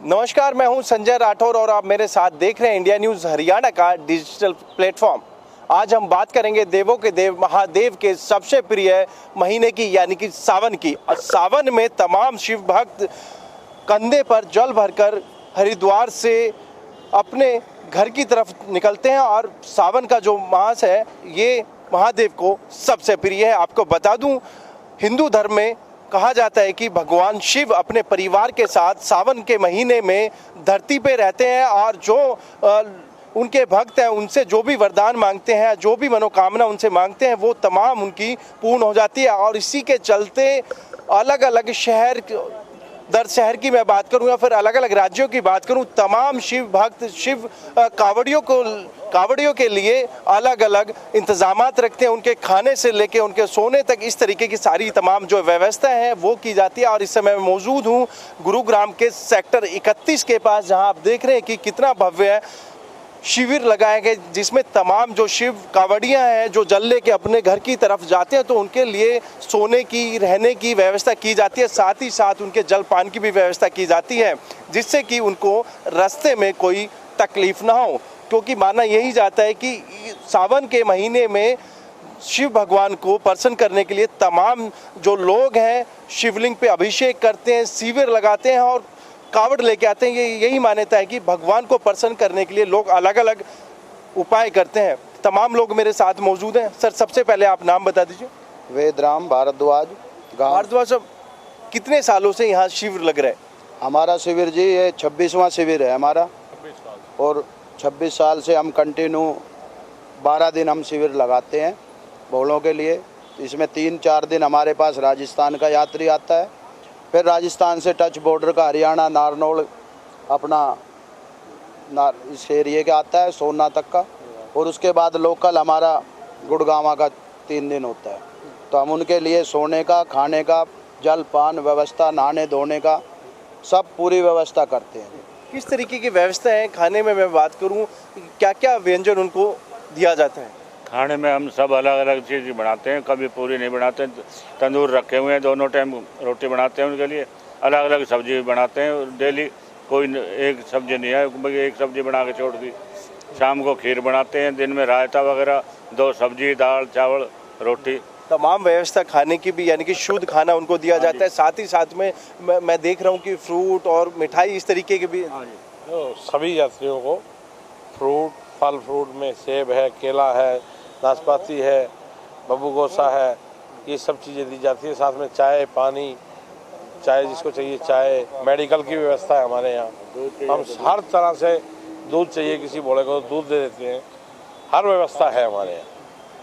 नमस्कार, मैं हूं संजय राठौर और आप मेरे साथ देख रहे हैं इंडिया न्यूज़ हरियाणा का डिजिटल प्लेटफॉर्म। आज हम बात करेंगे देवों के देव महादेव के सबसे प्रिय महीने की यानी कि सावन की। और सावन में तमाम शिव भक्त कंधे पर जल भरकर हरिद्वार से अपने घर की तरफ निकलते हैं और सावन का जो मास है ये महादेव को सबसे प्रिय है। आपको बता दूं, हिंदू धर्म में कहा जाता है कि भगवान शिव अपने परिवार के साथ सावन के महीने में धरती पे रहते हैं और जो उनके भक्त हैं उनसे जो भी वरदान मांगते हैं, जो भी मनोकामना उनसे मांगते हैं वो तमाम उनकी पूर्ण हो जाती है। और इसी के चलते अलग अलग शहर दर शहर की मैं बात करूं या फिर अलग अलग राज्यों की बात करूं, तमाम शिव भक्त शिव कावड़ियों के लिए अलग अलग इंतजामात रखते हैं। उनके खाने से लेके उनके सोने तक इस तरीके की सारी तमाम जो व्यवस्था है वो की जाती है। और इस समय मैं मौजूद हूं गुरुग्राम के सेक्टर 31 के पास, जहां आप देख रहे हैं कि कितना भव्य शिविर लगाए गए, जिसमें तमाम जो शिव कावड़ियाँ हैं जो जल लेके अपने घर की तरफ जाते हैं तो उनके लिए सोने की रहने की व्यवस्था की जाती है, साथ ही साथ उनके जलपान की भी व्यवस्था की जाती है, जिससे कि उनको रास्ते में कोई तकलीफ ना हो। क्योंकि माना यही जाता है कि सावन के महीने में शिव भगवान को प्रसन्न करने के लिए तमाम जो लोग हैं शिवलिंग पे अभिषेक करते हैं, शिविर लगाते हैं और कावड़ लेके आते हैं। यही मान्यता है कि भगवान को प्रसन्न करने के लिए लोग अलग अलग उपाय करते हैं। तमाम लोग मेरे साथ मौजूद हैं। सर, सबसे पहले आप नाम बता दीजिए। वेदराम भारद्वाज। भारद्वाज साहब, कितने सालों से यहाँ शिविर लग रहा है? हमारा शिविर जी ये 26वां शिविर है हमारा, और 26 साल से हम कंटिन्यू 12 दिन हम शिविर लगाते हैं भोलों के लिए। इसमें 3-4 दिन हमारे पास राजस्थान का यात्री आता है, फिर राजस्थान से टच बॉर्डर का हरियाणा नारनौल अपना इस एरिए का आता है सोना तक का, और उसके बाद लोकल हमारा गुड़गांव का 3 दिन होता है। तो हम उनके लिए सोने का, खाने का, जलपान व्यवस्था, नहाने धोने का सब पूरी व्यवस्था करते हैं। किस तरीके की व्यवस्था है खाने में? मैं बात करूँ, क्या क्या व्यंजन उनको दिया जाता है? खाने में हम सब अलग अलग चीज़ बनाते हैं, कभी पूरी नहीं बनाते। तंदूर रखे हुए हैं, दोनों टाइम रोटी बनाते हैं उनके लिए। अलग अलग सब्जी भी बनाते हैं डेली, कोई एक सब्जी नहीं है, एक सब्जी बना के छोड़ दी। शाम को खीर बनाते हैं, दिन में रायता वगैरह, 2 सब्जी, दाल, चावल, रोटी, तमाम व्यवस्था खाने की भी यानी कि शुद्ध खाना उनको दिया जाता है। साथ ही साथ में मैं देख रहा हूँ कि फ्रूट और मिठाई इस तरीके के भी। तो सभी यात्रियों को फल फ्रूट में सेब है, केला है, नाशपाती है, बब्बू गोसा है, ये सब चीज़ें दी जाती है। साथ में चाय, पानी, चाय जिसको चाहिए चाय, मेडिकल की व्यवस्था है हमारे यहाँ। हम हर तरह से दूध चाहिए किसी भोले को तो दूध दे देते हैं, हर व्यवस्था है हमारे यहाँ।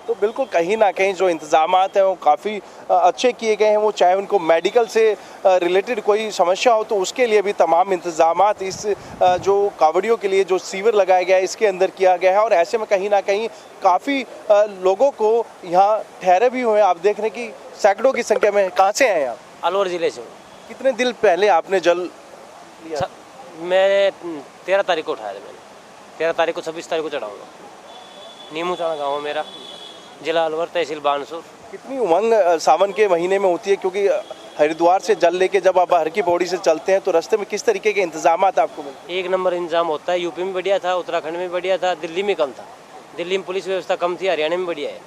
तो बिल्कुल कहीं ना कहीं जो इंतजामात हैं वो काफ़ी अच्छे किए गए हैं। वो चाहे उनको मेडिकल से रिलेटेड कोई समस्या हो तो उसके लिए भी तमाम इंतजामात इस जो कावड़ियों के लिए जो शिविर लगाया गया है इसके अंदर किया गया है। और ऐसे में कहीं ना कहीं काफ़ी लोगों को यहाँ ठहरे भी हुए हैं। आप देख रहे हैं कि सैकड़ों की संख्या में। कहाँ से हैं आप? अलवर ज़िले से। कितने दिन पहले आपने जल लिया? मैं 13 तारीख को उठाया था। मैंने 13 तारीख को 26 तारीख को चढ़ाऊँगा। नीमूचाना गाँव है मेरा, जिला अलवर, तहसील बानसूर। कितनी उमंग सावन के महीने में होती है, क्योंकि हरिद्वार से जल लेके जब आप हर की पौड़ी से चलते हैं तो रास्ते में किस तरीके के इंतजामात आपको मिलते हैं? 1 नंबर इंतजाम होता है। यूपी में बढ़िया था, उत्तराखंड में बढ़िया था, दिल्ली में कम था। दिल्ली में पुलिस व्यवस्था कम थी, हरियाणा में बढ़िया है।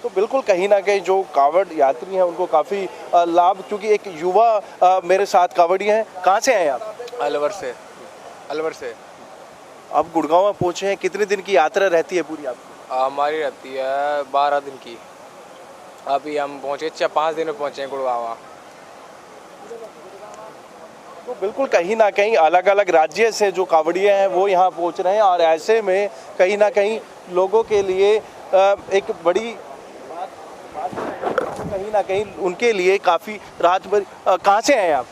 तो बिल्कुल कहीं ना कहीं जो कावड़ यात्री हैं उनको काफ़ी लाभ, क्योंकि एक युवा मेरे साथ कावड़ी हैं। कहाँ से हैं आप? अलवर से। अलवर से अब गुड़गांव में पहुँचे हैं। कितने दिन की यात्रा रहती है पूरी आपकी? हमारी रहती है 12 दिन की। अभी हम पहुँचे 5 दिन में पहुँचे हैं गुड़गांव। तो बिल्कुल कहीं ना कहीं अलग अलग राज्य से जो कावड़िए हैं वो यहाँ पहुँच रहे हैं और ऐसे में कहीं ना कहीं लोगों के लिए एक बड़ी कहीं ना कहीं उनके लिए काफ़ी राहत भरी। कहाँ से हैं आप?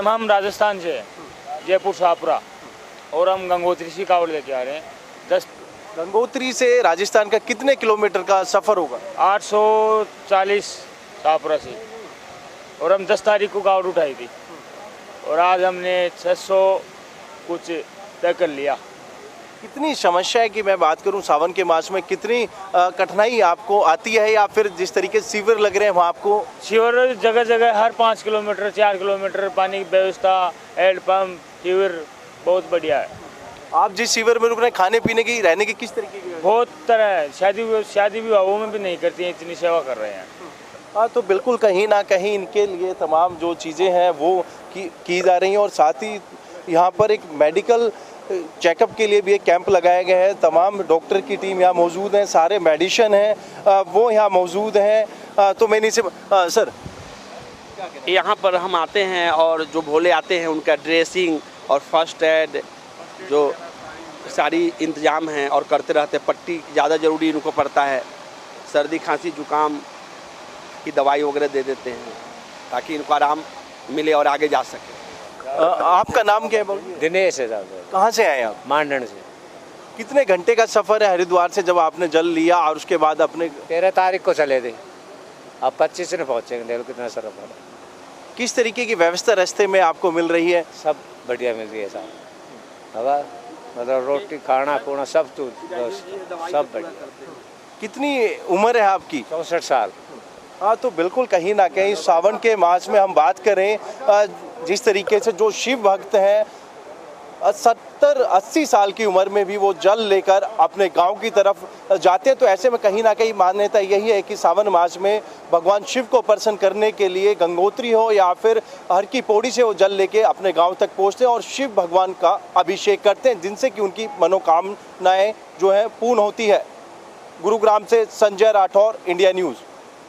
हम राजस्थान से हैं, जयपुर शाहपुरा, और हम गंगोत्री से कावड़ लेके आ रहे हैं। 10 गंगोत्री से राजस्थान का कितने किलोमीटर का सफ़र होगा? 840 शाहपुरा से, और हम 10 तारीख को कावड़ उठाई थी और आज हमने 600 कुछ तय कर लिया। कितनी समस्या है कि मैं बात करूं सावन के मास में, कितनी कठिनाई आपको आती है, या फिर जिस तरीके से सीवर लग रहे हैं वहाँ आपको? सीवर जगह जगह हर 5 किलोमीटर 4 किलोमीटर पानी की व्यवस्था, हैंड पंप, सीवर बहुत बढ़िया है। आप जिस सीवर में रुक रहे हैं, खाने पीने की, रहने की किस तरीके की? बहुत तरह है, शादी विवाहों में भी नहीं करती हैं, इतनी सेवा कर रहे हैं। हाँ, तो बिल्कुल कहीं ना कहीं इनके लिए तमाम जो चीज़ें हैं वो की जा रही हैं, और साथ ही यहाँ पर एक मेडिकल चेकअप के लिए भी एक कैंप लगाया गया है। तमाम डॉक्टर की टीम यहाँ मौजूद हैं, सारे मेडिशन हैं वो यहाँ मौजूद हैं। तो मैंने इसे सर, यहाँ पर हम आते हैं और जो भोले आते हैं उनका ड्रेसिंग और फर्स्ट एड जो सारी इंतजाम हैं और करते रहते हैं। पट्टी ज़्यादा ज़रूरी इनको पड़ता है, सर्दी खांसी जुकाम की दवाई वगैरह दे देते हैं ताकि इनको आराम मिले और आगे जा सके। आपका नाम क्या है बोलिए? दिनेश है साहब, कहाँ से आए आप? मांडन से। कितने घंटे का सफ़र है हरिद्वार से जब आपने जल लिया और उसके बाद अपने 13 तारीख को चले थे, अब 25 में पहुँचेंगे। देखो कितना सर पड़ा। किस तरीके की व्यवस्था रास्ते में आपको मिल रही है? सब बढ़िया मिल रही है साहब, हवा मतलब रोटी खाना खूना सब सब बढ़िया। कितनी उम्र है आपकी? 64 साल। हाँ, तो बिल्कुल कहीं ना कहीं सावन के मास में हम बात करें, जिस तरीके से जो शिव भक्त हैं 70-80 साल की उम्र में भी वो जल लेकर अपने गांव की तरफ जाते हैं, तो ऐसे में कहीं ना कहीं मान्यता यही है कि सावन मास में भगवान शिव को प्रसन्न करने के लिए गंगोत्री हो या फिर हर की पौड़ी से वो जल लेके अपने गांव तक पहुंचते हैं और शिव भगवान का अभिषेक करते हैं, जिनसे कि उनकी मनोकामनाएं जो है पूर्ण होती है। गुरुग्राम से संजय राठौर, इंडिया न्यूज़।